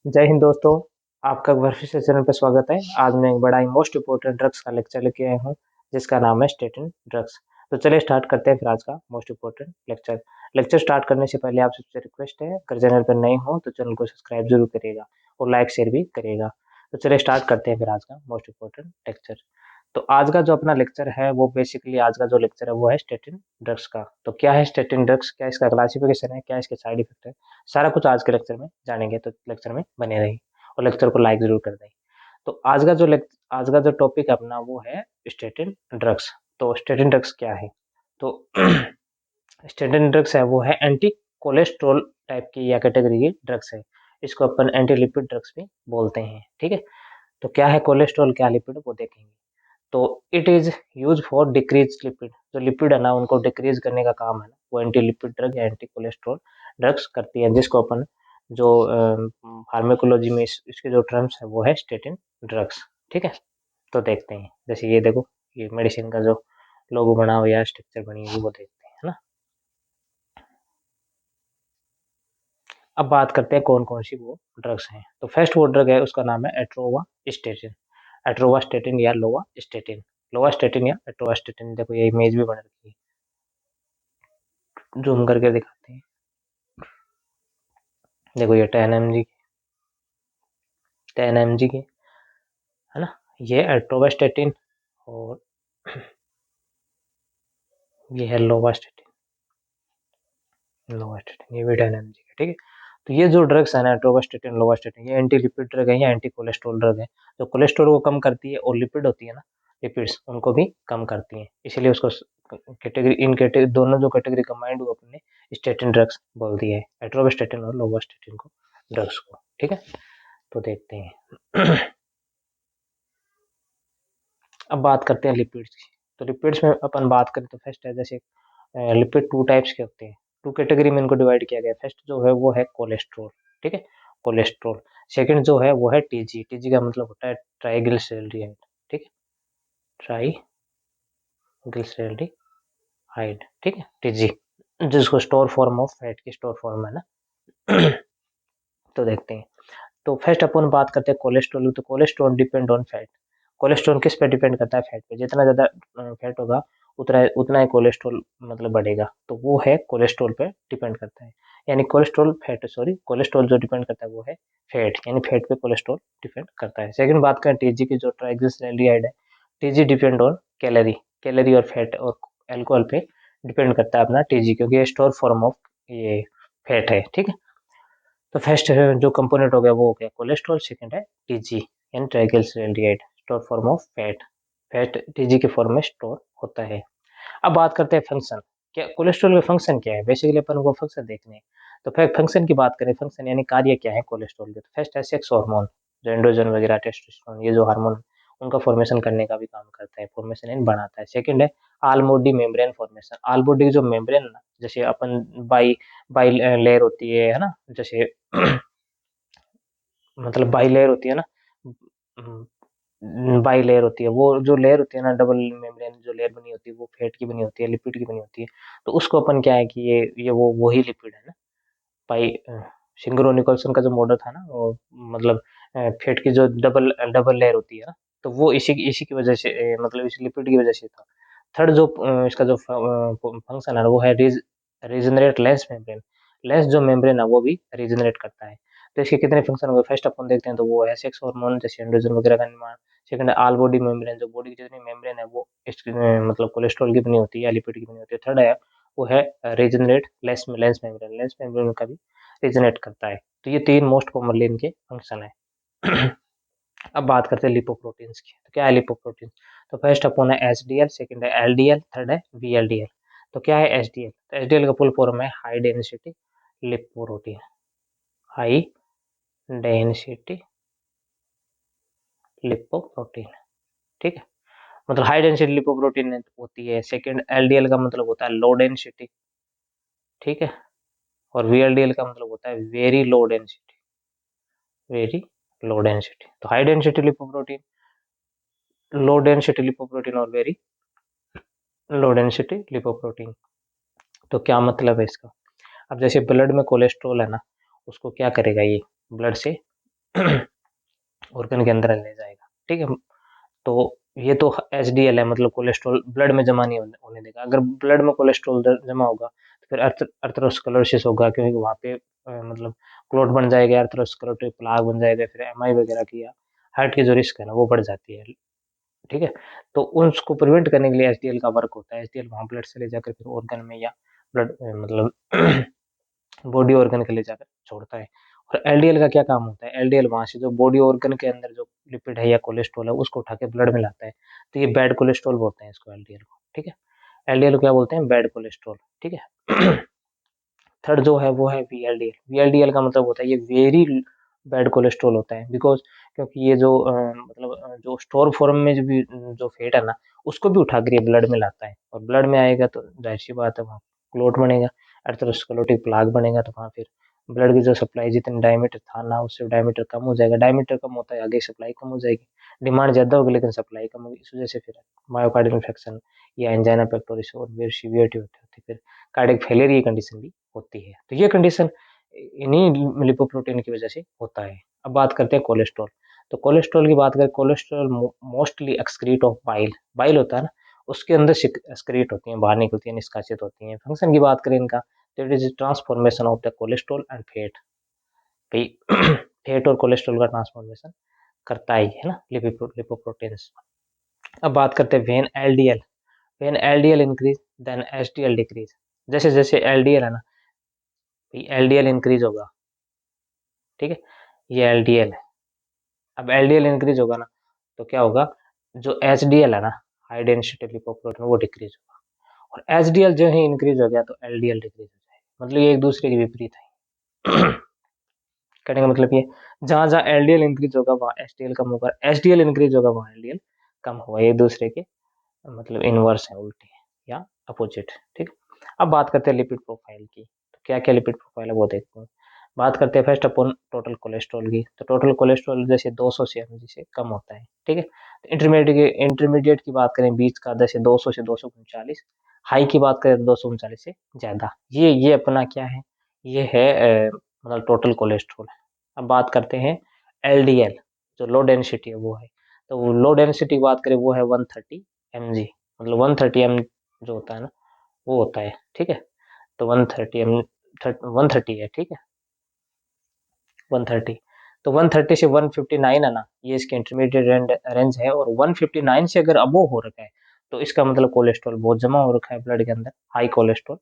जय हिंद दोस्तों। आपका एक बार फिर से चैनल पर स्वागत है। आज मैं एक बड़ा ही मोस्ट इम्पोर्टेंट ड्रग्स का लेक्चर लेके आया हूँ, जिसका नाम है स्टेटिन ड्रग्स। तो चलिए स्टार्ट करते हैं फिर आज का most important lecture. Lecture start करने से पहले आप सबसे रिक्वेस्ट है, अगर चैनल पर नए हो तो चैनल को सब्सक्राइब जरूर करिएगा और लाइक शेयर भी करिएगा। तो चलिए स्टार्ट करते हैं फिर आज का मोस्ट इम्पोर्टेंट लेक्चर। तो आज का जो अपना लेक्चर है वो बेसिकली आज का जो लेक्चर है वो है स्टेटिन ड्रग्स का। तो क्या है स्टेटिन ड्रग्स, क्या इसका क्लासिफिकेशन है, क्या इसके साइड इफेक्ट है, सारा कुछ आज के लेक्चर में जानेंगे। तो लेक्चर में बने रहिए और लेक्चर को लाइक जरूर कर दें। तो आज का जो टॉपिक है अपना वो है स्टेटिन ड्रग्स। तो स्टेटिन ड्रग्स क्या है? तो स्टेटिन ड्रग्स है वो है एंटी कोलेस्ट्रोल टाइप की या कैटेगरी की ड्रग्स है। इसको अपन एंटी लिपिड ड्रग्स भी बोलते हैं। ठीक है। तो क्या है कोलेस्ट्रॉल, क्या लिपिड, वो देखेंगे। तो it is use for decrease lipid. जो लिपिड है ना उनको डिक्रीज करने का काम है ना, वो एंटी लिपिड ड्रग या एंटी कोलेस्ट्रॉल ड्रग्स करती है, जिसको अपन जो फार्मेकोलॉजी में इसके जो टर्म्स है वो है स्टेटिन ड्रग्स। ठीक है। तो देखते हैं, जैसे ये देखो, ये मेडिसिन का जो लोगो बना हुआ या स्ट्रक्चर बनी हुई वो देखते हैं, है ना। अब बात करते हैं कौन कौन सी वो ड्रग्स हैं। तो फर्स्ट वो ड्रग है उसका नाम है एट्रोवा स्टेटिन। एट्रोवा स्टेटिन या लोवा स्टेटिन। लोवा स्टेटिन या एट्रोवा स्टेटिन। देखो ये इमेज भी बन रखी है, जूम करके दिखाते हैं। देखो ये 10 mg, 10 mg की, है ना। ये एट्रोवा स्टेटिन और ये है लोवा स्टेटिन। लोवा स्टेटिन ये भी 10 mg है। ठीक है। तो ये जो ड्रग्स है ना, एट्रोवास्टेटिन, लोवास्टेटिन, ये एंटी लिपिड ड्रग है या एंटी कोलेस्ट्रॉल ड्रग है। जो कोलेस्ट्रॉल को कम करती है और लिपिड होती है ना, लिपिड्स, उनको भी कम करती है। इसीलिए उसको कैटेगरी, इन कैटेगरी दोनों जो कैटेगरी कंबाइंड हुआ अपने स्टेटिन ड्रग्स बोल दिया है, एट्रोवास्टेटिन और लोवास्टेटिन को, ड्रग्स को। ठीक है। तो देखते हैं। अब बात करते हैं लिपिड्स की। तो लिपिड्स में अपन बात करें तो फर्स्ट है, जैसे लिपिड टू टाइप्स के होते हैं। टू कैटेगरी में इनको डिवाइड किया गया है। फर्स्ट जो है वो है कोलेस्ट्रॉल। ठीक है। कोलेस्ट्रॉल। सेकंड जो है वो है टीजी। टीजी का मतलब होता है ट्राइग्लिसराइड। ठीक है। ट्राइग्लिसराइड। ठीक है, टीजी, जिसको स्टोर फॉर्म ऑफ फैट की स्टोर फॉर्म है ना। तो देखते हैं। तो फर्स्ट अपन बात करते हैं कोलेस्ट्रॉल। तो cholesterol depend on fat. Cholesterol किस पे डिपेंड करता है? फैट पे। जितना ज्यादा फैट होगा उतना उतना ही कोलेस्ट्रॉल मतलब बढ़ेगा। तो वो है कोलेस्ट्रॉल पे डिपेंड करता है। यानी कोलेस्ट्रॉल फैट, सॉरी, कोलेस्ट्रॉल जो डिपेंड करता है वो है फैट, यानी फैट पे कोलेस्ट्रॉल डिपेंड करता है। सेकंड बात करें टीजी की, जो ट्राइग्लिसराइड है। TG depend on calorie. Calorie और फैट और अल्कोहल पे डिपेंड करता है अपना टीजी, क्योंकि ये स्टोर फॉर्म ऑफ ये फैट है। ठीक है। तो फर्स्ट जो कंपोनेंट हो गया वो हो गया कोलेस्ट्रॉल। सेकंड है टीजी यानी triglyceride, store form of fat. Fat TG के फॉर्म में स्टोर होता है। अब बात करते हैं फंक्शन। क्या कोलेस्ट्रॉल का फंक्शन क्या है? बेसिकली अपन को फंक्शन देखने हैं। तो फिर फंक्शन की बात करें, फंक्शन यानी कार्य क्या है कोलेस्ट्रॉल के। तो फर्स्ट है सेक्स हार्मोन। जो एंड्रोजन वगैरह, टेस्टोस्टेरोन, ये जो हार्मोन उनका फॉर्मेशन करने का भी काम करता है, फॉर्मेशन यानी बढ़ाता है। सेकंड है आल बॉडी मेम्ब्रेन फॉर्मेशन। आल बॉडी की जो मेम्ब्रेन ना, जैसे अपन बाई बाई लेयर होती है ना, जैसे मतलब बाई लेयर होती है ना, बाई लेयर होती है, वो जो लेयर होती है ना, डबल मेम्ब्रेन जो लेयर बनी होती है वो फैट की बनी होती है, लिपिड की बनी होती है। तो उसको अपन क्या है कि ये वो वही लिपिड है ना। बाई सिंगरो निकोलसन का जो मॉडल था ना, वो मतलब फैट की जो डबल डबल लेयर होती है ना, तो वो इसी की वजह से मतलब इस लिपिड की वजह से था। थर्ड जो इसका जो फंक्शन है ना, वो है रीजनरेट लेस मेम्ब्रेन। लेस जो मेम्ब्रेन है वो भी रीजनरेट करता है। तो इसके कितने फंक्शन हो गए? फर्स्ट अपन देखते हैं तो वो है सेक्स हार्मोन, जैसे एंड्रोजन वगैरह का निर्माण। सेकंड है ऑल बॉडी मेम्ब्रेन, जो बॉडी की जितनी मेम्ब्रेन है वो मतलब कोलेस्ट्रॉल की बनी होती है या लिपिड की बनी होती है। थर्ड है वो है regenerate less lens membrane. Lens membrane का भी रीजनरेट करता है। तो ये तीन मोस्ट कॉमनली इनके फंक्शन है। अब बात करते हैं लिपोप्रोटीन्स की। तो क्या है लिपोप्रोटीन? तो फर्स्ट अपन है एचडीएल, सेकंड है एलडीएल, थर्ड है वीएलडीएल। तो क्या है एचडीएल? तो एचडीएल का फुल फॉर्म है high density lipoprotein. High density lipoprotein. ठीक है। मतलब हाई डेंसिटी लिपोप्रोटीन होती है। सेकंड एलडीएल का मतलब होता है लो डेंसिटी। ठीक है। और वीएलडीएल का मतलब होता है very low density. Very low density. तो high density lipoprotein, low density lipoprotein और वेरी लो डेंसिटी लिपोप्रोटीन। तो क्या मतलब है इसका? अब जैसे ब्लड में कोलेस्ट्रॉल है ना, उसको क्या करेगा ये ब्लड से ऑर्गन के अंदर ले जाएगा, ठीक है। तो ये तो एचडीएल है, मतलब कोलेस्ट्रॉल ब्लड में जमा नहीं होने देगा। अगर ब्लड में कोलेस्ट्रॉल जमा होगा तो फिर अर्थरोस्क्लेरोसिस होगा, क्योंकि वहाँ पे मतलब क्लॉट बन जाएगा, अर्थरोस्क्लेरोटिक प्लाक बन जाएगा, फिर एमआई वगैरह की या हार्ट की जो रिस्क है ना वो बढ़ जाती है, ठीक है। तो उसको प्रिवेंट करने के लिए एचडीएल का वर्क होता है। एचडीएल वहाँ ब्लड से ले जाकर फिर ऑर्गन में या ब्लड मतलब बॉडी ऑर्गन के ले जाकर छोड़ता है। और एलडीएल का क्या काम होता है? एलडीएल वहाँ से जो बॉडी ऑर्गन के अंदर जो लिपिड है या कोलेस्ट्रॉल है उसको उठा के ब्लड में लाता है। तो ये बैड कोलेस्ट्रॉल बोलते हैं इसको, एलडीएल को, ठीक है। एलडीएल को क्या बोलते हैं? बैड कोलेस्ट्रॉल, ठीक है। थर्ड जो है वो है वीएलडीएल। वीएलडीएल का मतलब होता है ये वेरी बैड कोलेस्ट्रॉल होता है, बिकॉज क्योंकि ये जो मतलब जो स्टोर फॉर्म में जो भी जो फैट है ना उसको भी उठा कर ये ब्लड में लाता है, और ब्लड में आएगा तो जाहिर सी बात है वहाँ क्लोट बनेगा, अर्थरोस्क्लेरोटिक प्लाक बनेगा, तो वहाँ फिर ब्लड की जो सप्लाई जितने डायमीटर था ना उससे डायमीटर कम हो जाएगा। डायमीटर कम होता है आगे सप्लाई कम हो जाएगी, डिमांड ज़्यादा होगी लेकिन सप्लाई कम होगी, इस वजह से फिर मायोकार्डियल इन्फेक्शन या एंजाइना पेक्टोरिस और फिर सीवियरिटी होती है, फिर कार्डियक फेलियर ये कंडीशन भी होती है। तो ये कंडीशन इन्हीं लिपोप्रोटीन की वजह से होता है। अब बात करते हैं कोलेस्ट्रॉल। तो कोलेस्ट्रॉल की बात करें, cholesterol mostly excrete of bile, bile होता है ना उसके अंदर एक्सक्रीट होती है, बाहर निकलती है, निष्कासित होती हैं। फंक्शन की बात करें इनका, तो it is transformation of the cholesterol and fat, भाई फैट और कोलेस्ट्रॉल का ट्रांसफॉर्मेशन करता ही है ना लिपोप्रोटीन्स। अब बात करते हैं when LDL. When LDL increase then HDL decrease. जैसे जैसे एलडीएल है ना, एलडीएल इंक्रीज होगा, ठीक है, ये एलडीएल है। अब एलडीएल इंक्रीज होगा ना तो क्या होगा, जो एचडीएल है ना हाई डेंसिटी लिपोप्रोटीन वो डिक्रीज होगा, और एचडीएल जो है इंक्रीज हो गया तो एलडीएल डिक्रीज हो जाएगा, मतलब ये एक दूसरे के विपरीत है। कहने का मतलब ये, जहां जहां एलडीएल इंक्रीज होगा वहां एचडीएल कम होगा, एचडीएल इंक्रीज होगा वहां एलडीएल कम होगा, एक दूसरे के मतलब इनवर्स है, उल्टे है या अपोजिट, ठीक। अब बात करते हैं लिपिड प्रोफाइल की। तो क्या क्या लिपिड प्रोफाइल है वो देखते हैं। बात करते हैं फर्स्ट अपन टोटल कोलेस्ट्रॉल की। तो टोटल कोलेस्ट्रॉल जैसे 200 से mg से कम होता है, ठीक है। तो इंटरमीडिएट की बात करें बीच का, जैसे 200 से 239। हाई की बात करें तो 239 से ज्यादा। ये अपना क्या है, ये है मतलब टोटल कोलेस्ट्रॉल। अब बात करते हैं एलडीएल, जो लो डेंसिटी है वो है। तो लो डेंसिटी की बात करें वो है 130 mg, मतलब 130 m जो होता है ना वो होता है, ठीक है। तो 130 m 130 है, ठीक है, 130। तो 130 से 159 है ना, ये इसके इंटरमीडिएट रेंज है, और 159 से अगर अबो हो रखा है तो इसका मतलब कोलेस्ट्रॉल बहुत जमा हो रखा है ब्लड के अंदर, हाई कोलेस्ट्रॉल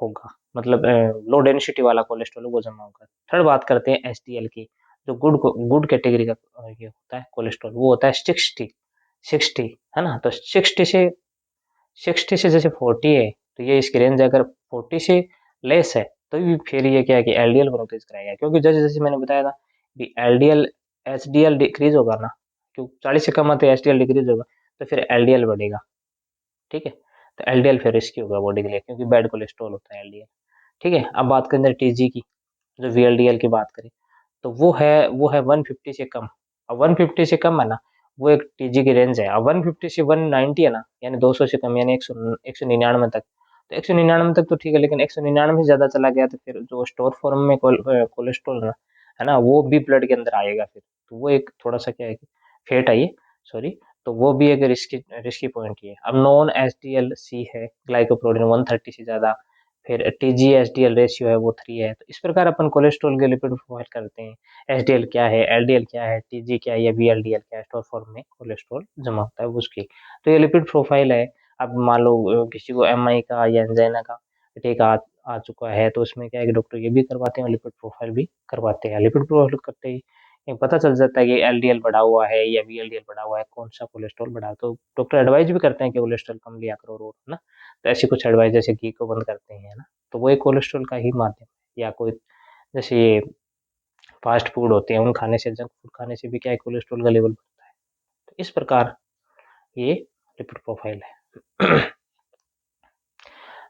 होगा, मतलब लो डेंसिटी वाला कोलेस्ट्रॉल वो जमा होगा। थर्ड बात करते हैं एचडीएल की। जो गुड कैटेगरी का ये होता है कोलेस्ट्रॉल, वो होता है 60 है ना। तो 60 से जैसे 40 है तो ये इसकी रेंज अगर 40 से लेस है तो भी फिर ये क्या है कि एलडीएल को नोटिस कराएगा, क्योंकि जैसे जैसे मैंने बताया था कि एलडीएल एचडीएल डिक्रीज होगा ना, क्योंकि 40 से कम है तो एचडीएल डिक्रीज होगा, तो फिर एलडीएल बढ़ेगा, ठीक है। तो एलडीएल फिर रिस्की होगा बॉडी के लिए, क्योंकि बैड कोलेस्ट्रॉल होता है एलडीएल, ठीक है। अब बात करें टीजी की, जो वीएलडीएल की बात करें तो वो है 150 से कम। अब 150 से कम है ना वो एक टीजी की रेंज है। अब 150 से 190 है ना, यानी 200 से कम, यानी 199 तक। तो 199 तक तो ठीक है, लेकिन 199 से ज्यादा चला गया तो फिर जो स्टोर फॉर्म में कोलेस्ट्रॉल है ना वो भी ब्लड के अंदर आएगा फिर, तो वो एक थोड़ा सा क्या है कि फेट आई, सॉरी। तो वो भी एक रिस्की रिस्की पॉइंट ही है। अब non H D L C है ग्लाइकोप्रोटीन 130 से ज्यादा, फिर T G H D L ratio है वो 3 है। तो इस प्रकार अपन कोलेस्ट्रॉल के लिपिड प्रोफाइल करते हैं। एच डी एल क्या है, एल डी एल क्या है, टी जी क्या है, या बी एल डी एल क्या है, स्टोर फॉर्म में कोलेस्ट्रॉल जमा होता है उसकी। तो ये लिपिड प्रोफाइल है। अब मान लो किसी को एम आई का या एंजाइना का अटैक आ चुका है तो उसमें क्या है कि डॉक्टर ये भी करवाते हैं, लिपिड प्रोफाइल भी करवाते हैं। लिपिड प्रोफाइल करते ही ये पता चल जाता है कि एलडीएल बढ़ा हुआ है या वीएलडीएल बढ़ा हुआ है, कौन सा कोलेस्ट्रॉल बढ़ा है। तो डॉक्टर एडवाइज भी करते हैं कि कोलेस्ट्रॉल कम लिया करो रोज, है ना। तो ऐसी कुछ एडवाइस जैसे घी को बंद करते हैं, है ना, तो वो एक कोलेस्ट्रॉल का ही माध्यम है। या कोई जैसे ये फास्ट फूड होते हैं उन खाने से, जंक फूड खाने से भी क्या है कोलेस्ट्रॉल का लेवल बढ़ता है। तो इस प्रकार ये लिपिड प्रोफाइल है।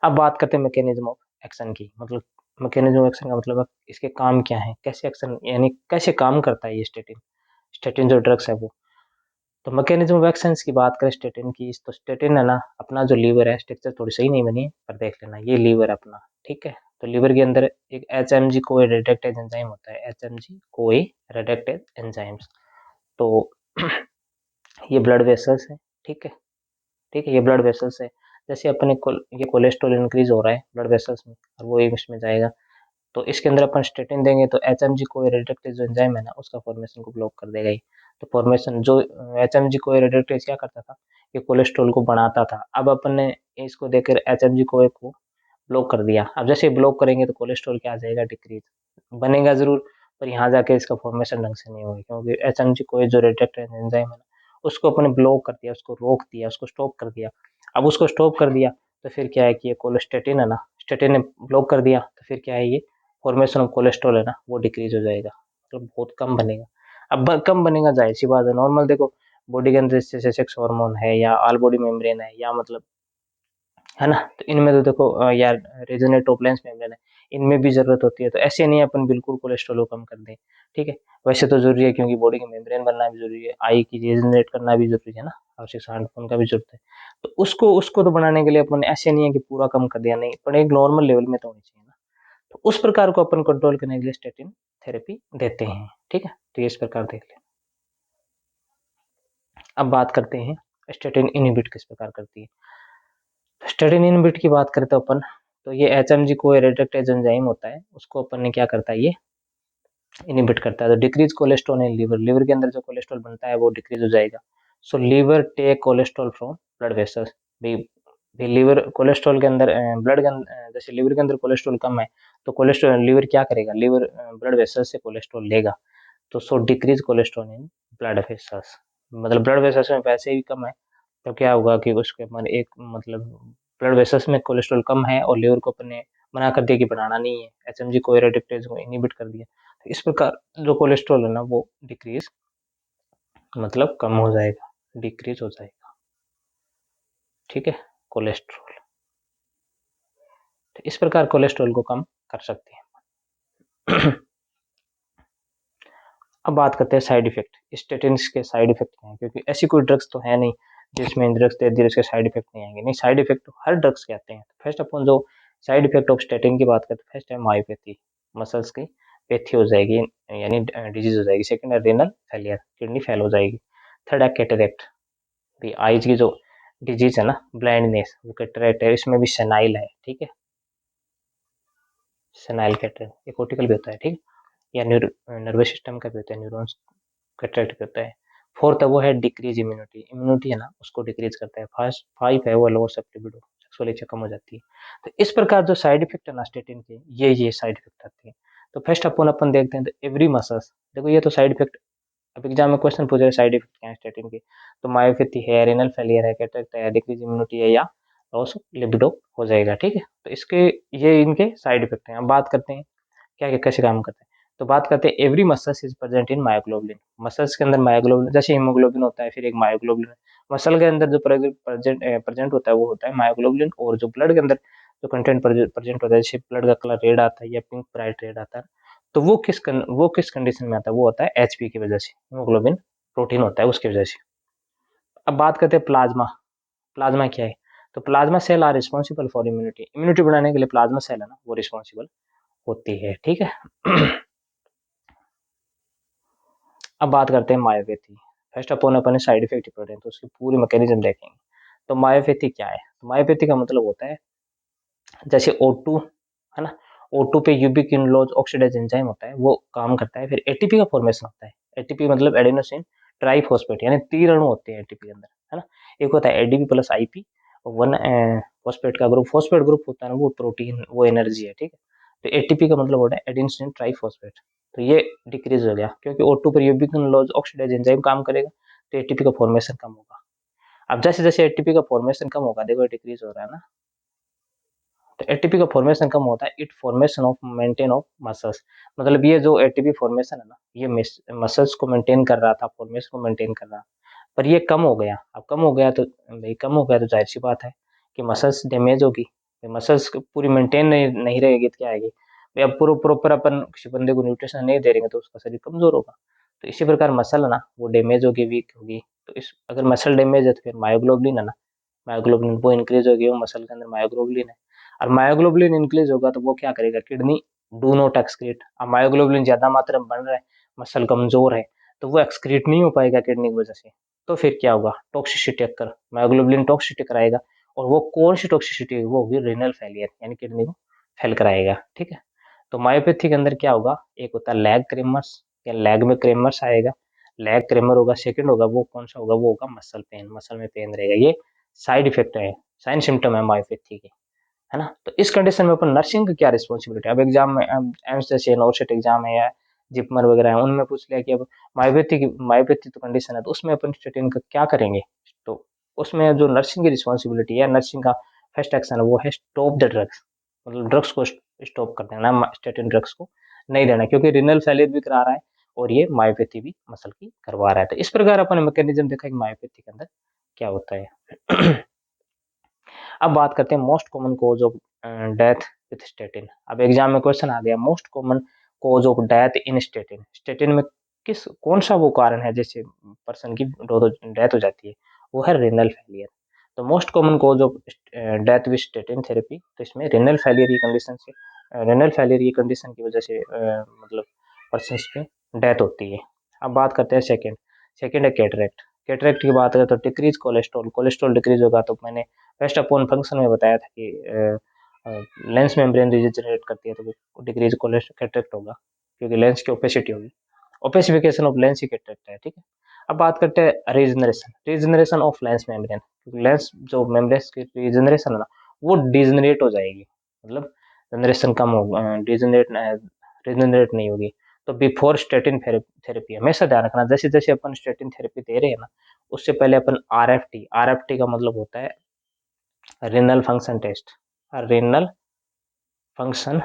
अब बात करते हैं मैकेनिज्म ऑफ एक्शन की, मतलब मैकेनिज्म ऑफ एक्शन का मतलब इसके काम क्या है, कैसे एक्शन यानी कैसे काम करता है ये स्टेटिन। स्टेटिन जो ड्रग्स है वो, तो मैकेनिज्म ऑफ एक्शन की बात करें स्टेटिन की, तो स्टेटिन है ना अपना जो लीवर है, स्ट्रक्चर थोड़ी सही नहीं बनी है पर देख लेना, ये लीवर अपना, ठीक है। तो लीवर के अंदर एक HMG कोई रेडक्टेज एंजाइम होता है, HMG कोई रेडक्टेज एंजाइम्स। तो ये ब्लड वेसल्स है, ठीक है, ठीक है, ये ब्लड वेसल्स है। जैसे अपने ये कोलेस्ट्रॉल इंक्रीज हो रहा है ब्लड वेसल्स में और वो इसमें जाएगा, तो इसके अंदर अपन स्टेटिन देंगे तो HMG कोई रेडक्टेज जो एंजाइम है ना उसका फॉर्मेशन को ब्लॉक कर देगा ही। तो फॉर्मेशन जो HMG कोई रेडक्टेज क्या करता था, ये कोलेस्ट्रॉल को बढ़ाता था। अब अपन ने इसको देखकर HMG कोई को ब्लॉक कर दिया। अब जैसे ब्लॉक करेंगे तो कोलेस्ट्रॉल क्या आ जाएगा, डिक्रीज बनेगा जरूर, पर यहाँ जाके इसका फॉर्मेशन ढंग से नहीं होगा, क्योंकि HMG कोई जो रेडक्टेज एंजाइम है ना उसको अपने ब्लॉक कर दिया, उसको रोक दिया, उसको स्टॉप कर दिया। अब उसको स्टॉप कर दिया तो फिर क्या है कि ये कोलेस्टेटिन है ना, स्टेटिन ने ब्लॉक कर दिया तो फिर क्या है, ये फॉर्मेशन ऑफ कोलेस्ट्रॉल है ना वो डिक्रीज हो जाएगा, मतलब बहुत कम बनेगा। अब कम बनेगा, जाहिर सी बात है, नॉर्मल देखो बॉडी के अंदर जैसे सेक्स हार्मोन है या ऑल बॉडी मेम्ब्रेन है या मतलब है ना, तो इनमें तो देखो यार रीजनरेट टॉपलाइंस मेम्ब्रेन है, इनमें भी जरूरत होती है। तो ऐसे नहीं अपन बिल्कुल कोलेस्ट्रॉल को कम कर दें, ठीक है, वैसे तो जरूरी है क्योंकि बॉडी की मेम्ब्रेन बनना भी जरूरी है, आई की रीजनरेट करना भी जरूरी है ना, आवश्यक हार्मोन का भी जरूरत है। तो उसको उसको तो बनाने के लिए अपन ऐसे नहीं है कि पूरा कम कर दिया, नहीं, पर एक नॉर्मल लेवल में तो होनी चाहिए ना। तो उस प्रकार को अपन कंट्रोल करने के लिए स्टेटिन थेरेपी देते हैं, ठीक है। तो ये इस प्रकार देख लें। अब बात करते हैं स्टेटिन इनहिबिट किस प्रकार करती है। स्टेटिन इनहिबिट की बात करते हैं अपन, तो ये HMG को रेडक्टेज एंजाइम होता है, उसको अपन ने क्या करता है, ये इनहिबिट करता है। तो decrease cholesterol in liver, liver के अंदर जो कोलेस्ट्रॉल बनता है वो डिक्रीज हो जाएगा। So liver take cholesterol from blood vessels. भी लीवर कोलेस्ट्रॉल के अंदर ब्लड के अंदर जैसे लीवर के अंदर कोलेस्ट्रॉल कम है तो कोलेस्ट्रॉल लीवर क्या करेगा, लीवर ब्लड वेसल्स से कोलेस्ट्रॉल लेगा। तो so decrease cholesterol in blood vessels, मतलब ब्लड वेसल्स में वैसे ही कम है, तो क्या होगा कि उसके मन एक मतलब ब्लड वेसल्स में कोलेस्ट्रॉल कम है और लीवर को अपने मना कर दिया कि बनाना नहीं है, HMG को रेडक्टेज को इनहिबिट कर दिया। तो इस प्रकार जो कोलेस्ट्रॉल है ना वो डिक्रीज मतलब कम हो जाएगा, डिक्रीज हो जाएगा, ठीक है, कोलेस्ट्रॉल। तो इस प्रकार कोलेस्ट्रॉल को कम कर सकते हैं। अब बात करते हैं साइड इफेक्ट, स्टेटिन्स के साइड इफेक्ट क्या है, क्योंकि ऐसी कोई ड्रग्स तो है नहीं जिसमें ड्रग्स दे दिए उसके साइड इफेक्ट नहीं आएंगे, नहीं, साइड इफेक्ट हर ड्रग्स के आते हैं। फर्स्ट अपन जो साइड इफेक्ट ऑफ स्टेटिन की बात करते हैं, फर्स्ट है मायोपैथी, मसल्स की पैथी हो जाएगी, यानी डिजीज हो जाएगी। सेकंड है रेनल फेलियर, किडनी फेल हो जाएगी। थर्ड है कैटरेक्ट, भी आईज की जो डिजीज है ना, ब्लाइंडनेस, वो कैटरेक्ट है, इसमें भी सेनाइल है, ठीक है, सेनाइल कैटरेक्ट, ये कोर्टिकल भी होता है, ठीक है, या नर्वस सिस्टम का भी होता है, न्यूरॉन्स कैटरेक्ट भी होता है। फोर्थ है वो है डिक्रीज इम्यूनिटी, इम्यूनिटी है ना उसको डिक्रीज करता है। फर्स्ट फाइव है वो लोअर लिबिडो, सेक्सुअल इच्छा कम हो जाती है। तो इस प्रकार जो साइड इफेक्ट है ना स्टेटिन के, ये साइड इफेक्ट आते हैं। तो फर्स्ट अपन देखते हैं तो एवरी मसल्स, देखो ये तो साइड इफेक्ट, अब एग्जाम में क्वेश्चन पूछ रहे साइड इफेक्ट क्या है स्टेटिन के, तो मायोपैथी है, रेनल फेलियर है, कैटरेक्ट है, डिक्रीज इम्यूनिटी है, या लॉस ऑफ लिबिडो हो जाएगा, ठीक है। तो इसके ये इनके साइड इफेक्ट हैं। अब बात करते हैं क्या क्या कैसे काम करते हैं। तो बात करते हैं every muscles is present in myoglobin, muscles के अंदर मायोग्लोबिन, जैसे हीमोग्लोबिन होता है फिर एक मायोग्लोबिन है। मसल के अंदर जो प्रेजेंट होता है वो होता है मायोग्लोबिन, और जो ब्लड के अंदर जो कंटेंट प्रेजेंट होता है, जैसे ब्लड का कलर रेड आता है या पिंक ब्राइट रेड आता है, तो वो किस कंडीशन में आता है, वो होता है एचपी की वजह से, हीमोग्लोबिन प्रोटीन होता है उसकी वजह से। अब बात करते हैं प्लाज्मा, प्लाज्मा क्या है, तो plasma cell are responsible for immunity, immunity बढ़ाने के लिए प्लाज्मा सेल है ना वो रिस्पॉन्सिबल होती है, ठीक है। अब बात करते हैं मायोपैथी। फर्स्ट अपन साइड इफेक्ट पढ़ रहे हैं तो उसकी पूरी मैकेनिज्म देखेंगे। तो मायोपैथी क्या है, तो मायोपैथी का मतलब होता है जैसे O2 है ना, O2 पे यूबिक इनलोज ऑक्सीडाइज एंजाइम होता है, वो काम करता है, फिर एटीपी का फॉर्मेशन होता है। एटीपी मतलब एडेनोसिन ट्राइफॉस्फेट, यानी 3 अणु होते हैं एटीपी के अंदर, है ना। एक होता है एडीपी प्लस आईपी, और वन फॉस्फेट का ग्रुप, फॉस्फेट ग्रुप होता है ना वो प्रोटीन, वो एनर्जी है, ठीक है। तो एटीपी का मतलब होता है एडेनोसिन ट्राइफॉस्फेट। तो ये डिक्रीज हो गया क्योंकि O2 पर यूबिक इनलोज ऑक्सीडाइज एंजाइम काम करेगा, तो एटीपी का फॉर्मेशन कम होगा। अब जैसे जैसे एटीपी का फॉर्मेशन कम होगा, देखो डिक्रीज हो रहा है ना, तो एटीपी का फॉर्मेशन कम होता है, it formation of maintain of muscles, मतलब ये जो एटीपी फॉर्मेशन है ना ये मसल्स को मेंटेन कर रहा था, फॉर्मेशन को मेंटेन कर रहा, पर ये कम हो गया। अब कम हो गया तो भाई कम हो गया तो जाहिर सी बात है कि मसल्स डैमेज होगी, मसल्स पूरी मेंटेन नहीं रहेगी तो क्या आएगी भाई, अब प्रॉपर अपन किसी बंदे को न्यूट्रिशन नहीं दे रहेंगे तो उसका शरीर कमजोर होगा। तो इसी प्रकार मसल है ना वो डैमेज होगी, वीक होगी। तो इस अगर मसल डैमेज है तो फिर मायोग्लोबिन है ना, मायोग्लोबिन वो इंक्रीज होगी, वो मसल के अंदर मायोग्लोबिन है। और मायोग्लोबुलिन इंक्रीज होगा तो वो क्या करेगा, किडनी डू नॉट एक्सक्रीट। अब मायोग्लोबुलिन ज्यादा मात्रा में बन रहा है, मसल कमजोर है, तो वो एक्सक्रीट नहीं हो पाएगा किडनी की वजह से, तो फिर क्या होगा, टॉक्सिसिटी अक्कर, मायोग्लोबुलिन टॉक्सिसिटी कराएगा, और वो कौन सी टॉक्सिसिटी, वो होगी रीनल फेलियर, यानी किडनी को फेल कराएगा। ठीक है, तो मायोपैथी के अंदर क्या होगा, एक होता है लैग क्रेमर्स, या लैग में क्रेमर्स आएगा, लैग क्रेमर होगा। सेकंड होगा वो कौन सा होगा, वो होगा मसल पेन, मसल में पेन रहेगा। ये साइड इफेक्ट है, साइन सिम्टम है मायोपैथी के, है ना। तो इस कंडीशन में अपन नर्सिंग की क्या रिस्पॉन्सिबिलिटी, अब एग्जाम में एम्स जैसे नॉर्सेट एग्जाम है या जिपमर वगैरह है, उनमें पूछ लिया कि अब मायोपैथी तो कंडीशन है, तो उसमें अपन स्टेटिन का क्या करेंगे। तो उसमें जो नर्सिंग की रिस्पॉन्सिबिलिटी है, नर्सिंग का फर्स्ट एक्शन है वो है स्टॉप द ड्रग्स, मतलब ड्रग्स को स्टॉप कर देना, स्टेटिन ड्रग्स को नहीं देना, क्योंकि रिनल फेलियर भी करा रहा है और ये मायोपैथी भी मसल की करवा रहा है। तो इस प्रकार अपन मैकेनिज्म देखा कि मायोपैथी के अंदर क्या होता है। अब बात करते हैं most common cause of death with statin. अब एग्जाम में क्वेश्चन आ गया, most common cause of death in statin, statin में किस कौन सा वो कारण है जिससे पर्सन की डेथ हो जाती है, वो है रेनल फेलियर। तो most common cause of death with statin therapy, तो इसमें रेनल फेलियर की कंडीशन से, रेनल फेलियर की कंडीशन की वजह से मतलब पर्सन पे डेथ होती है। अब बात करते हैं सेकेंड, सेकेंड है कैटरेक्ट। कैटरेक्ट की बात करें तो डिक्रीज कोलेस्ट्रॉल, कोलेस्ट्रॉल डिक्रीज होगा, तो मैंने फर्स्ट अपॉन फंक्शन में बताया था कि लेंस मेम्ब्रेन रीजनरेट करती है, तो वो डिक्रीज कैटरेक्ट होगा, क्योंकि लेंस की ओपेसिटी होगी, opacification of lens he cataract है। ठीक है, अब बात करते हैं regeneration, regeneration of lens membrane, क्योंकि लेंस जो मेम्ब्रेन की रीजनरेशन है ना, वो डिजनरेट हो जाएगी, मतलब जनरेशन कम होगा, रीजनरेट नहीं होगी। तो बिफोर स्टेटिन थेरेपी हमेशा ध्यान रखना, जैसे जैसे अपन स्टेटिन थेरेपी दे रहे हैं ना, उससे पहले अपन आरएफटी, आरएफटी का मतलब होता है renal function test, renal function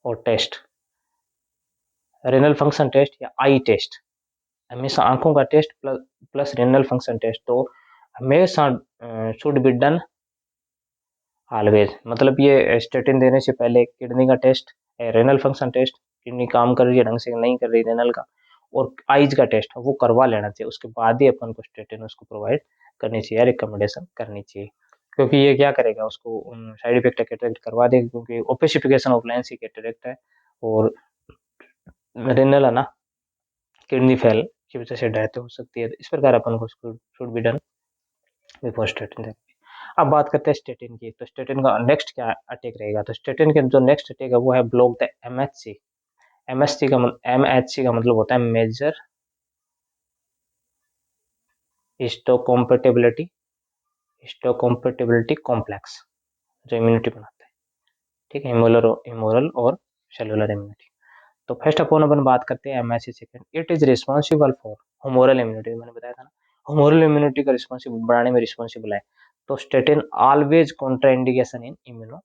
और टेस्ट, रेनल फंक्शन टेस्ट या आई टेस्ट, हमेशा आंखों का test plus plus renal function test, तो हमेशा शुड बी डन ऑलवेज। मतलब ये स्टेटिन देने से पहले किडनी का test, renal function test, kidney काम कर रही है ढंग से नहीं कर रही रेनल का, और आइज का टेस्ट वो करवा लेना चाहिए, उसके बाद ही अपन को स्टेटिन उसको प्रोवाइड करनी चाहिए, रिकमेंडेशन करनी चाहिए, क्योंकि ये क्या करेगा, उसको साइड इफेक्ट है कैटरेक्ट करवा देगा, क्योंकि opacification of lens he cataract है, और रेनल है ना, किडनी फेल की वजह से डेथ हो सकती है। इस प्रकार अपन को should be done before statin therapy. अब बात करते हैं स्टेटिन की, तो स्टेटिन का नेक्स्ट क्या अटैक रहेगा, तो स्टेटिन के जो नेक्स्ट अटैक है वो है ब्लॉक द एमएचसी। एमएचसी का मतलब होता है मेजर हिस्टोकॉम्पेटिबिलिटी, हिस्टोकॉम्पेटिबिलिटी कॉम्प्लेक्स, जो इम्यूनिटी बनाता है। ठीक है, इमोरल और सेलुलर इम्यूनिटी। तो फर्स्ट अपन अपन बात करते हैं MSC second, it is responsible for humoral immunity, मैंने बताया था ना, होमोरल इम्यूनिटी का रिस्पॉन्सिबल बढ़ाने में रिस्पॉन्सिबल है। तो स्टेटिन ऑलवेज कॉन्ट्राइंडिकेशन इन इम्यूनो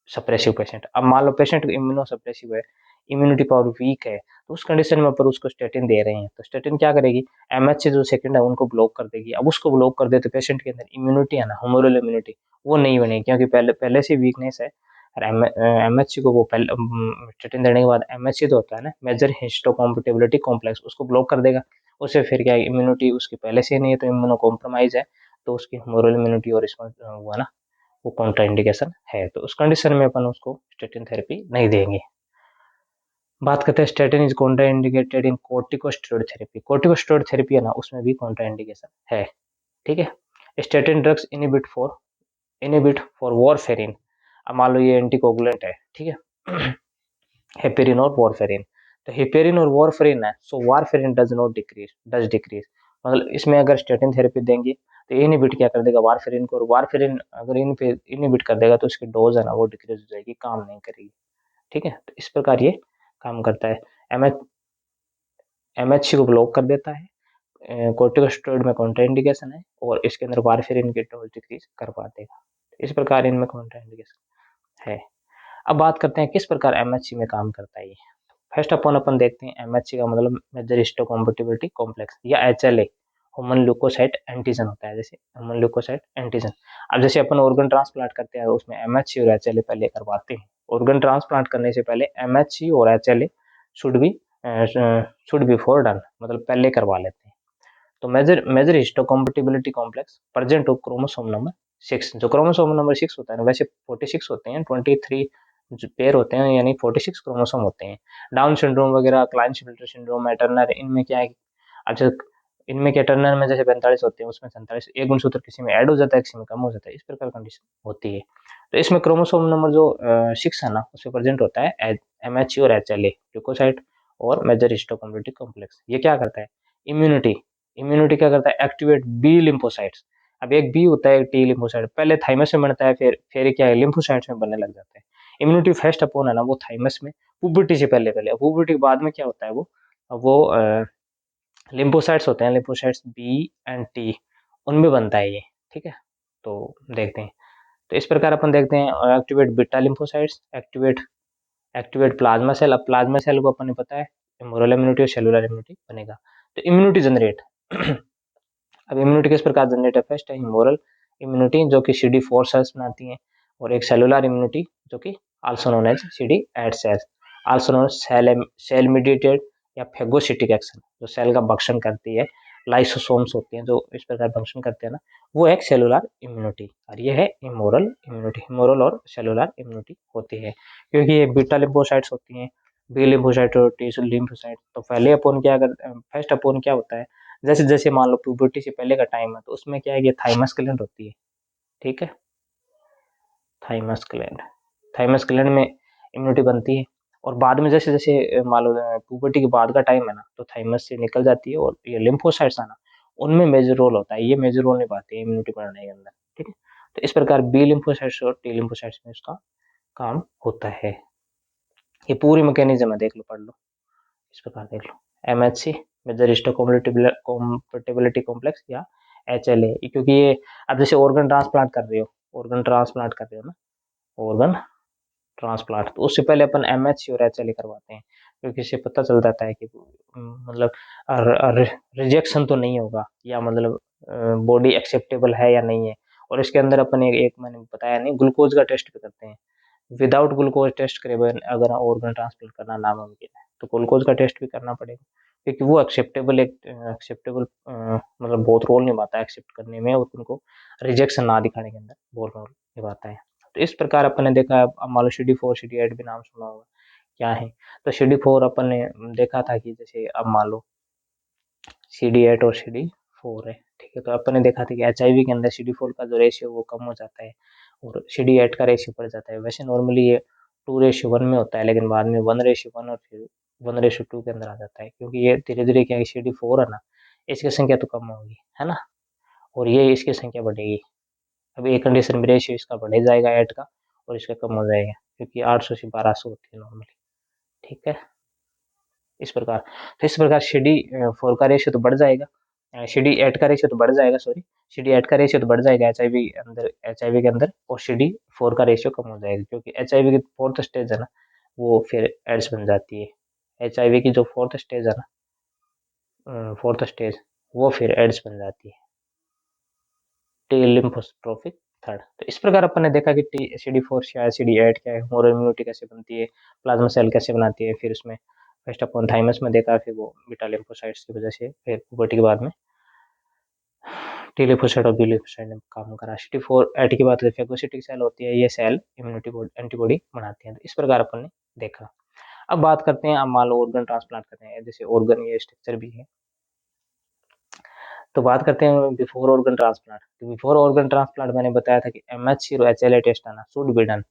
सप्रेसिव पेशेंट। अब मान लो पेशेंट इम्यूनो सप्रेसिव है, इम्यूनिटी पावर वीक है, तो उस कंडीशन में पर उसको स्टेटिन दे रहे हैं, तो स्टेटिन क्या करेगी, एमएच जो सेकंड है उनको ब्लॉक कर देगी। अब उसको ब्लॉक कर दे तो पेशेंट के अंदर इम्यूनिटी है ना, होमोरल इम्यूनिटी, वो नहीं बनेगी, क्योंकि पहले पहले से वीकनेस है। और एमएचसी को वो पहले स्टेटिन देने के बाद एमएचसी तो होता है ना, मेजर हिस्टोकॉम्पेटिबिलिटी कॉम्प्लेक्स, उसको ब्लॉक कर देगा। उससे फिर क्या, इम्यूनिटी उसकी पहले से नहीं है तो इम्यूनो कॉम्प्रोमाइज है, तो उसकी होमोरल इम्यूनिटी और रिस्पॉन्स हुआ ना, वो कॉन्ट्राइंडिकेशन है, तो उस कंडीशन में अपन उसको स्टेटिन थेरेपी नहीं देंगे। बात करते हैं statin is contraindicated in corticosteroid therapy, corticosteroid therapy है ना, उसमें भी कॉन्ट्राइंडिकेशन है। ठीक है, statin drugs inhibit for warfarin. अब मान लो ये एंटीकोगुलेंट है, ठीक है, हेपेरिन और वॉरफेरिन, तो हेपेरिन और वॉरफेरिन है, सो वारफेरिन डज डिक्रीज, मतलब इसमें अगर स्टेटिन थेरेपी देंगे तो इनहिबिट क्या कर देगा वारफेरिन को, और वारफेरिन अगर इन पे इनहिबिट कर देगा तो इसकी डोज है ना वो डिक्रीज हो जाएगी, काम नहीं करेगी। ठीक है, तो इस प्रकार ये काम करता है। एमएच एमएचसी को ब्लॉक कर देता है, कोर्टिकोस्टेरॉइड में कॉन्ट्राइंडिकेशन है, और इसके अंदर वारफेरिन की डोज डिक्रीज करवा देगा, इस प्रकार इनमें कॉन्ट्राइंडिकेशन है। अब बात करते हैं किस प्रकार एमएचसी में काम करता है ये। फर्स्ट अपन देखते हैं, एमएचसी का मतलब मेजर हिस्टोकॉम्पेटिबिलिटी कॉम्प्लेक्स, या एचएलए, ह्यूमन ल्यूकोसाइट एंटीजन होता है, जैसे ह्यूमन ल्यूकोसाइट एंटीजन। अब जैसे अपन ऑर्गन ट्रांसप्लांट करते हैं, उसमें एमएचसी और एचएलए पहले करवाते हैं। ऑर्गन ट्रांसप्लांट करने से पहले एमएचसी और HLA should be before done, मतलब पहले करवा लेते हैं। तो मेजर हिस्टोकॉम्पेटिबिलिटी कॉम्प्लेक्स प्रेजेंट हो क्रोमोसोम नंबर 6 जो क्रोमोसोम नंबर 6 होता है ना, वैसे 46 होते हैं, 23 जो पेयर होते हैं, यानी 46 क्रोमोसोम होते हैं। डाउन सिंड्रोम वगैरह, क्लाइंस-फिल्टर सिंड्रोम, टर्नर, इनमें क्या है अच्छा, इनमें क्या टर्नर में जैसे 45 होते हैं, उसमें 47 एक गुणसूत्र किसी में ऐड हो जाता है, किसी में कम हो जाता है, इस प्रकार कंडीशन होती है। तो इसमें क्रोमोसोम नंबर जो 6 है ना, उसमें प्रेजेंट होता है MHC और HLA ल्यूकोसाइट और मेजर हिस्टोकम्प्लेटिक कॉम्प्लेक्स। ये क्या करता है? इम्यूनिटी इम्यूनिटी क्या करता है? Activate B lymphocytes. अब एक बी होता है, एक टी लिम्फोसाइट, पहले थाइमस में बनता है, फिर क्या है, लिम्फोसाइट्स में बनने लग जाते हैं। इम्यूनिटी फर्स्ट अपॉन है ना, वो थाइमस में पुबर्टी से पहले पहले, पुबर्टी के बाद में क्या होता है, वो लिम्फोसाइट्स होते हैं, लिम्फोसाइट्स बी एंड टी, उनमें बनता है ये। ठीक है, तो देखते हैं। तो इस प्रकार अपन देखते हैं, activate beta lymphocytes, activate activate plasma cell. अब प्लाज्मा सेल को अपन ने पता है मोरल इम्यूनिटी और सेलुलर इम्यूनिटी बनेगा। तो इम्यूनिटी जनरेट अब इम्यूनिटी किस प्रकार जनरेट है? फर्स्ट है मोरल इम्यूनिटी जो कि CD4 सेल्स बनाती हैं, और एक सेलुलर इम्यूनिटी जो कि also known as CD8 cells, also known cell mediated या फेगोसिटिक एक्शन, जो सेल का भक्षण करती है। लाइसोसोम्स होते हैं जो इस प्रकार भक्षण करते हैं ना, वो एक सेलुलर इम्यूनिटी, और ये है इमोरल इम्यूनिटी। इमोरल और सेलुलर इम्यूनिटी होती है, क्योंकि ये बीटा लिम्फोसाइट्स होती हैं, बी लिम्फोसाइट और टी लिम्फोसाइट। तो पहले अपोन क्या कर फर्स्ट अपोन क्या होता है, जैसे जैसे मान लो प्यूबर्टी से पहले का टाइम है, तो उसमें क्या है कि थाइमस ग्लैंड होती है। ठीक है, थाइमस ग्लैंड, थाइमस ग्लैंड में इम्यूनिटी बनती है, और बाद में जैसे जैसे मान लो प्यूबर्टी के बाद का टाइम है ना, तो थाइमस से निकल जाती है, और ये लिम्फोसाइट्स है ना, उनमें मेजर रोल होता है, ये मेजर रोल निभाते हैं इम्यूनिटी बढ़ाने के अंदर। ठीक है, तो इस प्रकार बी लिम्फोसाइट्स और टी लिम्फोसाइट्स में इसका काम होता है। ये पूरी मैकेनिज्म है, देख लो, पढ़ लो, इस प्रकार देख लो। MHC मेजर हिस्टोकम्पैटिबिलिटी कॉम्प्लेक्स, या HLA, क्योंकि ये अब जैसे ऑर्गन ट्रांसप्लांट कर रहे हो, ऑर्गन ट्रांसप्लांट कर रहे हो ना, ऑर्गन ट्रांसप्लांट, तो उससे पहले अपन MHC और HLA करवाते हैं, क्योंकि इससे पता चल जाता है कि मतलब रिजेक्शन तो नहीं होगा, या मतलब बॉडी एक्सेप्टेबल है या नहीं है। और इसके अंदर अपन एक मैंने बताया नहीं, ग्लूकोज का टेस्ट भी करते हैं। विदाउट ग्लूकोज टेस्ट करे अगर ऑर्गन ट्रांसप्लांट करना नामुमकिन है, तो ग्लूकोज का टेस्ट भी करना पड़ेगा, क्योंकि वो एक्सेप्टेबल मतलब बहुत रोल निभाता है एक्सेप्ट करने में, और उनको रिजेक्शन ना दिखाने के अंदर बहुत रोल निभाता है। तो इस प्रकार अपन ने देखा, अब मान लो CD4 CD8 भी नाम सुना होगा, क्या है? तो CD4 अपन ने देखा था कि जैसे अब मान लो CD8 और CD4 है, ठीक है, तो अपन ने देखा था कि HIV के अंदर CD4 का जो रेशियो वो कम हो जाता है, और CD8 का रेशियो बढ़ जाता है। वैसे नॉर्मली ये 2:1 में होता है, लेकिन बाद में 1:1 और फिर 1:2 के अंदर आ जाता है, क्योंकि ये धीरे धीरे क्या है, CD4 है ना, इसकी संख्या तो कम होगी, है ना, और ये इसकी संख्या बढ़ेगी। अभी एक कंडीशन में रेशियो इसका बढ़ जाएगा 8 का, और इसका कम हो जाएगा, क्योंकि 800 से 1200 होती है नॉर्मली। ठीक है, इस प्रकार, तो इस प्रकार CD4 का रेशियो तो बढ़ जाएगा, CD8 का रेशियो तो बढ़ जाएगा, सॉरी, CD8 का रेशियो तो बढ़ जाएगा HIV के अंदर, और CD4 का रेशियो कम हो जाएगा, क्योंकि HIV की फोर्थ स्टेज है ना, वो फिर एड्स बन जाती है। HIV की जो फोर्थ स्टेज है ना, फोर्थ स्टेज, वो फिर एड्स बन जाती है। T lymphotrophic third. तो इस प्रकार अपन ने देखा कि CD4 क्या है, CD8 क्या है, मोरल इम्यूनिटी कैसे बनती है, प्लाज्मा सेल कैसे बनाती है, फिर उसमें फर्स्ट अपन थाइमस में देखा, फिर वो बीटा लिम्फोसाइट्स की वजह से, फिर पुबर्टी के बाद में टी लिम्फोसाइट और बी लिम्फोसाइट ने काम करा। CD4 की बात करें, फेगोसिटिक सेल होती है, ये सेल इम्यूनिटी एंटीबॉडी बनाती है। तो इस प्रकार अपन ने देखा। अब बात करते हैं, अब मान लो ऑर्गन ट्रांसप्लांट करते हैं, जैसे ऑर्गन ये स्ट्रक्चर भी है, तो बात करते हैं बिफोर ऑर्गन ट्रांसप्लांट। तो बिफोर ऑर्गन ट्रांसप्लांट मैंने बताया था कि MHC और HLA टेस्ट आना शुड बी डन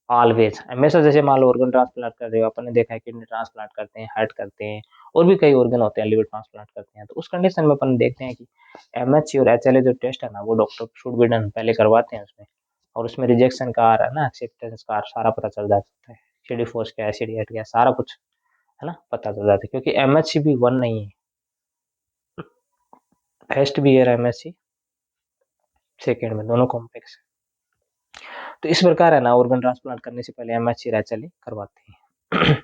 ऑलवेज, हमेशा। जैसे मान लो ऑर्गन ट्रांसप्लांट कर रहे हो, अपन ने देखा है किडनी ट्रांसप्लांट करते हैं, हार्ट करते हैं, और भी कई ऑर्गन होते हैं, लिवर ट्रांसप्लांट करते हैं, तो उस कंडीशन में अपन देखते हैं कि MHC और HLA जो टेस्ट है ना, वो डॉक्टर शुड बी डन पहले करवाते हैं उसमें, और उसमें रिजेक्शन का आ रहा है ना, एक्सेप्टेंस का सारा पता चल जाता है, CD4 क्या है, CD8 क्या है, सारा कुछ है ना पता चल जाता है, क्योंकि MHC भी वन नहीं है, फर्स्ट भी है MHC, सेकेंड में, दोनों कॉम्प्लेक्स है। तो इस प्रकार है ना, ऑर्गन ट्रांसप्लांट करने से पहले MHC और HLA करवाते हैं।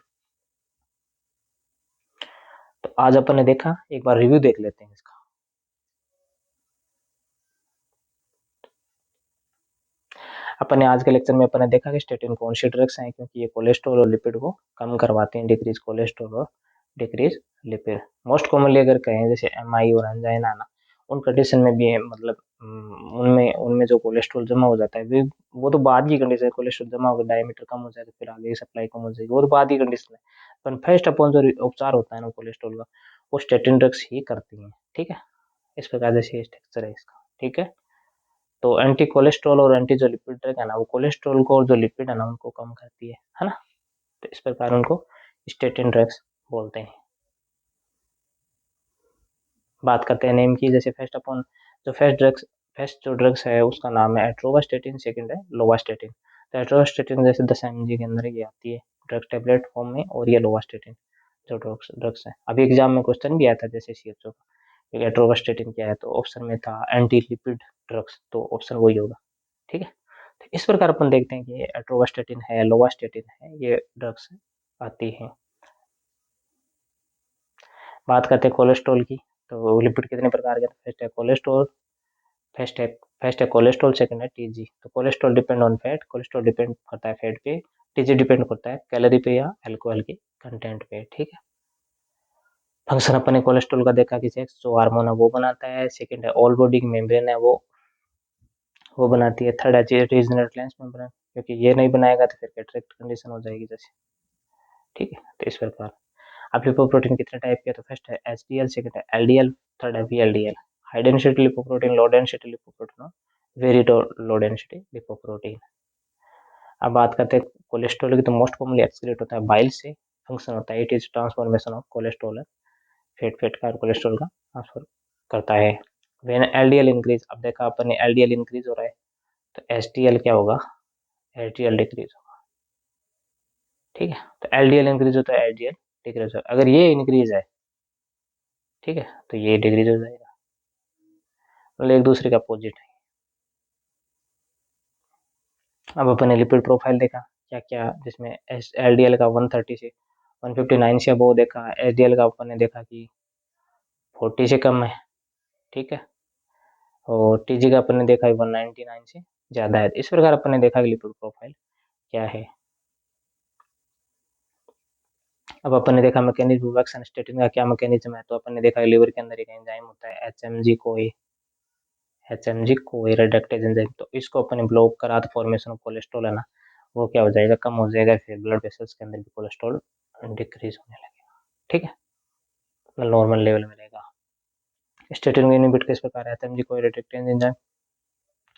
तो आज अपन ने देखा, एक बार रिव्यू देख लेते हैं इसका। अपन ने आज के लेक्चर में अपन ने देखा कि स्टेटिन कौन सी ड्रग्स हैं, क्योंकि ये कोलेस्ट्रॉल और लिपिड को कम करवाते हैं, डिक्रीज कोलेस्ट्रॉल और डिक्रीज लिपिड। मोस्ट कॉमनली अगर कहें, जैसे MI और एंजाइना ना, उन कंडीशन में भी मतलब उनमें उनमें जो कोलेस्ट्रॉल जमा हो जाता है वो तो बाद की कंडीशन है। कोलेस्ट्रॉल जमा होकर डायमीटर कम हो जाए तो फिर आगे की सप्लाई कम हो जाएगी, वो तो बाद की कंडीशन है। पर फर्स्ट अपन जो उपचार होता है ना कोलेस्ट्रॉल का, वो स्टेटिन ड्रग्स ही करती हैं। ठीक है, इस प्रकार से ये स्ट्रक्चर है इसका। ठीक है, तो एंटी कोलेस्ट्रॉल और एंटी जो लिपिड ड्रग है ना, वो कोलेस्ट्रॉल को और जो लिपिड है ना उनको कम करती है ना। तो इस प्रकार उनको स्टेटिन ड्रग्स बोलते हैं। बात करते हैं नेम की, जैसे फर्स्ट अपन जो फर्स्ट जो ड्रग्स है उसका नाम है एट्रोवास्टेटिन, सेकंड है लोवास्टेटिन। तो एट्रोवास्टेटिन जैसे 10 mg के अंदर ये आती है ड्रग टेबलेट फॉर्म में, और ये लोवास्टेटिन जो ड्रग्स है। अभी एग्जाम में क्वेश्चन भी आया था जैसे सीएचओ का, एट्रोवास्टेटिन क्या है, तो ऑप्शन में था एंटी लिपिड ड्रग्स, तो ऑप्शन वही होगा। ठीक है, तो इस प्रकार अपन देखते हैं कि एट्रोवास्टेटिन है, लोवास्टेटिन है, ये ड्रग्स आती हैं। बात करते हैं कोलेस्ट्रॉल की, तो लिपिड कितने प्रकार के, फर्स्ट है कोलेस्ट्रॉल, फर्स्ट है फर्स्ट है कोलेस्ट्रॉल, सेकंड है टीजी। तो cholesterol depend on fat, cholesterol depend करता है फैट पे, टीजी डिपेंड करता है कैलोरी पे या अल्कोहल के कंटेंट पे। ठीक है, फंक्शन अपन ने कोलेस्ट्रॉल का देखा कि सेक्स जो हार्मोन है वो बनाता है, सेकंड है ऑल बॉडी की मेम्ब्रेन है वो बनाती है, थर्ड है रीजनल ग्लैंड्स मेम्ब्रेन, क्योंकि ये नहीं बनाएगा तो फिर कैटरेक्ट कंडीशन हो जाएगी जैसे। ठीक है, तो इस प्रकार अब लिपोप्रोटीन कितने टाइप के, तो फर्स्ट है एचडीएल, सेकंड है एलडीएल, थर्ड है VLDL. High density lipoprotein, low density lipoprotein, very low density lipoprotein. अब बात करते हैं कोलेस्ट्रॉल की, तो मोस्ट कॉमनली एक्सक्रीट होता है बाइल से, फंक्शन होता है it is transformation of cholesterol, fat fat का कोलेस्ट्रॉल का ट्रांसफर करता है। व्हेन एलडीएल इंक्रीज, अब देखा अपन ने एलडीएल इंक्रीज हो रहा है, तो एचडीएल क्या होगा, एचडीएल डिक्रीज होगा। ठीक है, तो एलडीएल इंक्रीज होता है, एचडीएल डिक्रीज होगा। अगर ये इंक्रीज है, ठीक है, तो ये डिक्रीज हो जाएगा, मतलब एक दूसरे का अपोजिट है। अब अपन ने लिपिड प्रोफाइल देखा क्या क्या, जिसमें एलडीएल का 130 से 159 से अबव देखा, एचडीएल का अपन ने देखा कि 40 से कम है। ठीक है, और टीजी का अपन ने देखा 199 से ज़्यादा है। इस प्रकार अपन ने देखा कि लिपिड प्रोफाइल क्या है। अब अपन ने देखा मैकेनिज्म ऑफ एक्शन, स्टेटिन का क्या मैकेनिज्म है, तो अपन ने देखा लिवर के अंदर एक एंजाइम होता है एचएमजी कोई रिडक्टेज एंजाइम, तो इसको अपन ने ब्लॉक करा तो फॉर्मेशन ऑफ कोलेस्ट्रॉल है ना वो क्या हो जाएगा, कम हो जाएगा, फिर ब्लड वेसल्स के अंदर भी कोलेस्ट्रॉल डिक्रीज होने लगेगा। ठीक है, नॉर्मल लेवल में रहेगा। स्टेटिन को इनहिबिट किस प्रकार है, एचएमजी कोई reductase enzyme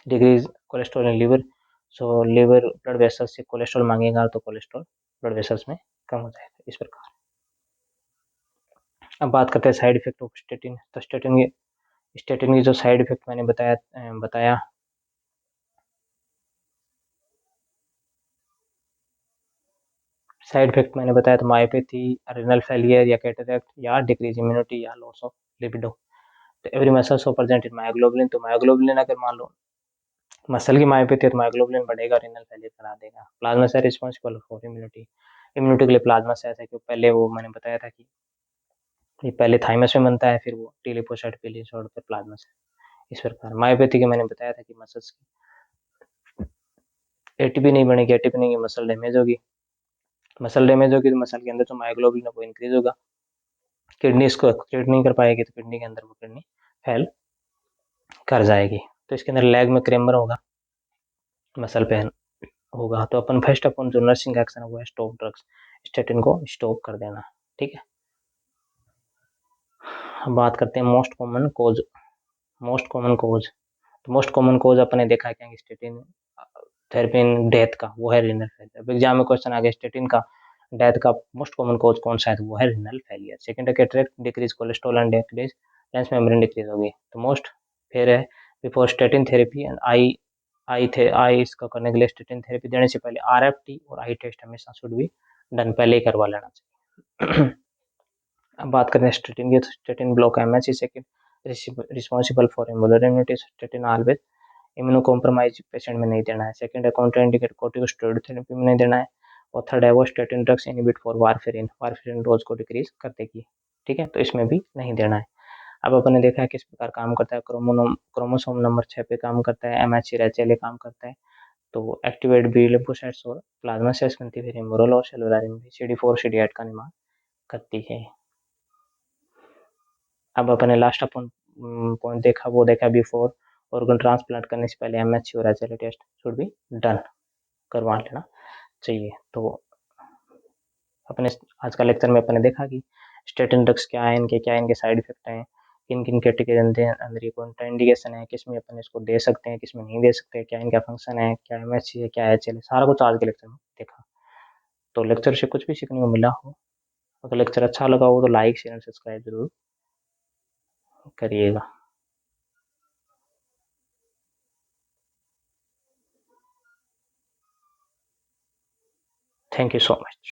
decrease cholesterol in liver, so liver blood vessels से कोलेस्ट्रॉल मांगेगा तो कोलेस्ट्रॉल ब्लड वेसल्स में कम हो जाएगा, इस प्रकार। अब बात करते हैं साइड इफेक्ट ऑफ स्टेटिन, तो स्टेटिन की जो साइड इफेक्ट मैंने बताया साइड इफेक्ट मैंने बताया, तो मायोपैथी, रेनल फेलियर या कैटरेक्ट या डिक्रीज इम्यूनिटी या लॉस ऑफ लिबिडो। तो every muscle so present in myoglobin, तो मायोग्लोबिन अगर मान लो मसल की मायोपैथी है तो मायोग्लोबिन बढ़ेगा, रेनल फेलियर करा देगा। प्लाज्मा से रिस्पॉन्सिबल फॉर इम्यूनिटी, इम्यूनिटी के लिए प्लाज्मा से ऐसा क्यों, पहले वो मैंने बताया था कि ये पहले थाइमस में बनता है, फिर वो टी लिपोसाइट पे छोड़ पर प्लाज्मा से। इस प्रकार मायोपैथी के मैंने बताया था कि मसल्स की एटीपी नहीं बनेगी, एटीपी नहीं, मसल डैमेज होगी, मसल डैमेज होगी तो मसल के अंदर जो मायोग्लोबिन है वो इंक्रीज होगा, किडनी इसको एक्सक्रीट नहीं कर पाएगी, तो किडनी के अंदर वो किडनी फेल कर जाएगी। तो इसके अंदर लेग में क्रेम्बर होगा, मसल पेन होगा। तो अपन फर्स्ट अपन जो नर्सिंग एक्शन है वो है स्टॉप ड्रग्स, स्टेटिन को स्टॉप कर देना। ठीक है, अब बात करते हैं मोस्ट कॉमन कोज। तो मोस्ट कॉमन कोज अपन ने देखा है क्या, स्टेटिन थेरेपी इन डेथ का वो है रीनल फेलियर। अब एग्जाम में क्वेश्चन आ गया स्टेटिन का डेथ का मोस्ट कॉमन कोज कौन सा है, तो वो है रीनल फेलियर। सेकंड है cataract, decrease cholesterol and decrease lens membrane decrease होगी, तो मोस्ट। फिर है before statin therapy and I इसका करने के लिए स्टेटिन थेरेपी देने से पहले आरएफटी और आई टेस्ट हमेशा शुड भी डन, पहले ही करवा लेना चाहिए। अब बात करें स्टेटिन की, तो statin block MH second responsible for इम्यूनर immunity, statin always immuno compromise patient में नहीं देना है। सेकंड है कॉन्ट्राइंडिकेट कोर्टिकोस्टेरॉइड थेरेपी में नहीं देना है। और थर्ड है वो statin drugs inhibit for warfarin dose को डिक्रीज कर देगी। ठीक है, तो इसमें भी नहीं देना है। अब अपन ने देखा है किस प्रकार काम करता है, क्रोमोसोम नंबर 6 पे काम करता है, एमएचसी रेचेले काम करता है, तो एक्टिवेट बी लिम्फोसाइट्स और प्लाज्मा सेल्स बनती है, फिर इम्यूनल और सेलुलर में CD4 CD8 का निर्माण करती है। अब अपन ने लास्ट अपन पॉइंट देखा वो देखा बिफोर ऑर्गन ट्रांसप्लांट करने से पहले एमएचसी और HLA test should be done, करवा लेना चाहिए। तो अपने आज का लेक्चर में अपने देखा कि स्टेटिन ड्रग्स क्या है, इनके क्या इनके साइड इफेक्ट हैं, किन किन कैटेगरी अंदर ये कौन सा इंडिकेशन है, किस में अपन इसको दे सकते हैं, किस में नहीं दे सकते, क्या इनका फंक्शन है, क्या एमएचसी है, क्या एचएल है, सारा कुछ आज के लेक्चर में देखा। तो लेक्चर से कुछ भी सीखने को मिला हो, अगर लेक्चर अच्छा लगा हो तो लाइक शेयर सब्सक्राइब जरूर करिएगा। Thank you so much.